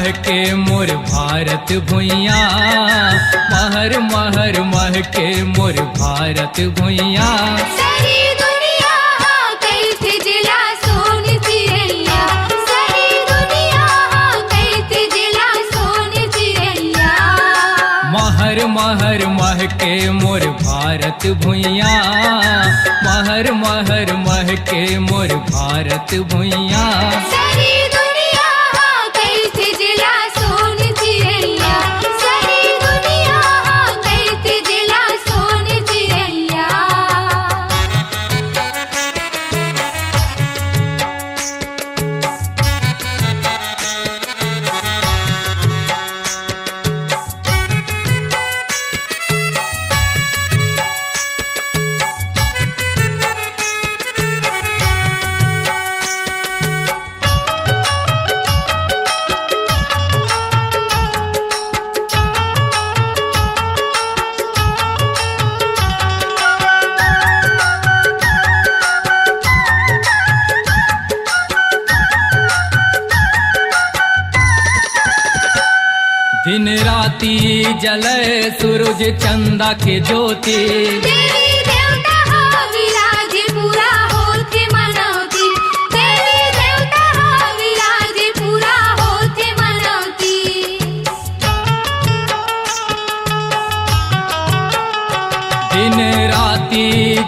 महके मोर भारत भुइया, महर महर महके मोर भारत भुइया। सारी दुनिया कहते जिला सोन चिरैया, सारी दुनिया कहते जिला सोन चिरैया। महर महर महके मोर भारत भुइया, महर महर महके मोर भारत भुइया। सारी दुनिया कहते जिला सोन चिरैया, सारी दुनिया कहते जिला सोन चिरैया। दिन राती जले सूरज चंदा के ज्योति, देवी देवता विराज पूरा होते मनौती, देवी देवता विराज पूरा होते मनौती। दिन राती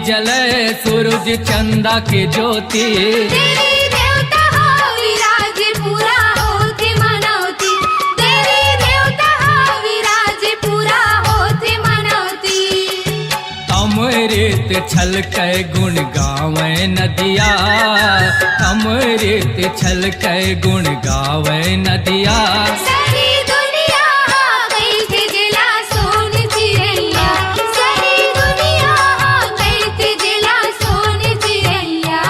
जले सूरज चंदा के ज्योति। देवी देवता विराज पूरा होते मनौती, देवी देवता विराज पूरा होते मनौती। अमृत छलकै गुण गावे नदिया, अमृत छलकै गुण गावे नदिया। सारी दुनिया कहते जिला सोन चिरैया, सारी दुनिया कहते जिला सोन चिरैया।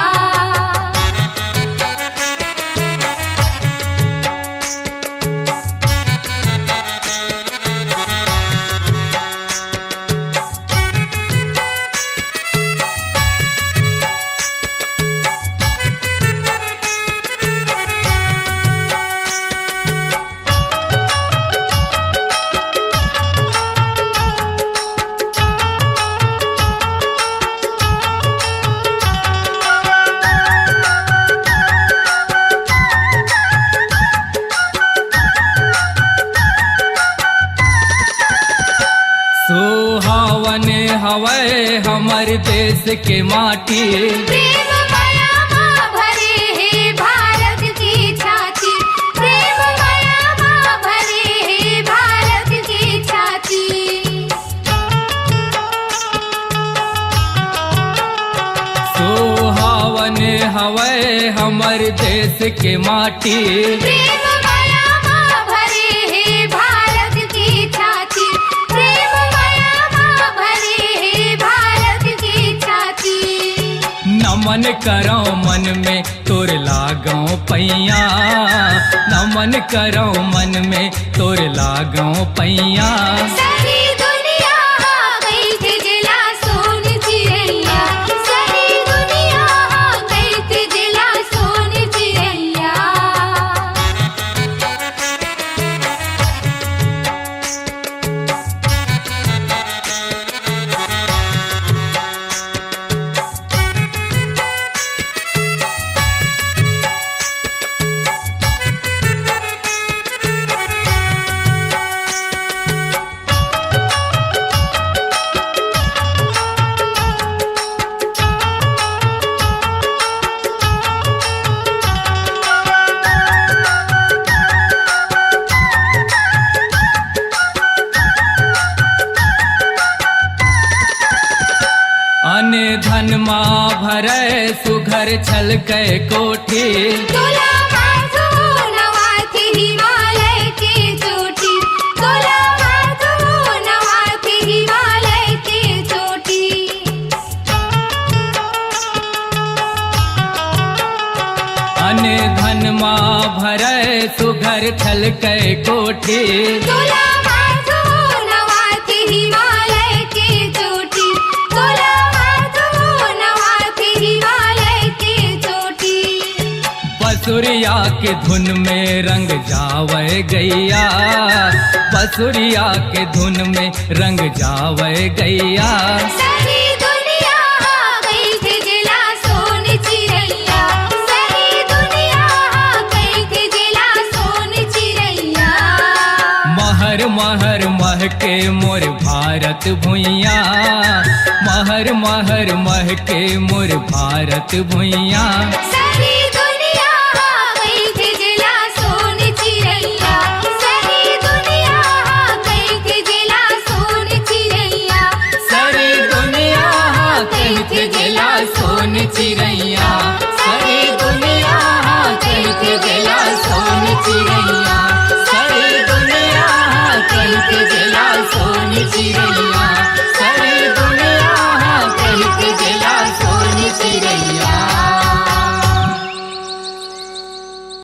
सुहावन हवै हमर देश के माटी, प्रेम माया माँ भरे है भारत की छाती, प्रेम माया माँ भरे है भारत की छाती। सुहावन हवै हमर देश के माटी। प्रेम माया माँ भरे है भारत की छाती, प्रेम माया माँ भरे है भारत की छाती। नमन करो मन में तोर लागो पैया, नमन करो मन में तोर लागो पैया। सारी दुनिया कहते जिला सोन चिरैया, सारी दुनिया कहते जिला सोन चिरैया। अन धन माँ भरे सुघर छलकै कोठी, तोला माथो नवाथी हिमालय की चोटी, तोला माथो नवाथी हिमालय की चोटी। अन धन माँ भरे सुघर छलकै कोठी, तोला माथो नवाथी हिमालय की चोटी, तोला माथो नवाथी हिमालय की चोटी। बस बसुरिया के धुन में रंग जावे गैया, बसुरिया के धुन में रंग जावे गैया। सारी दुनिया आ गई थी जिला सोन चिरैया, सारी दुनिया आ गई थी जिला सोन चिरैया। महर महर महके मोर भारत भुइया, महर महर महके मोर भारत भुइया।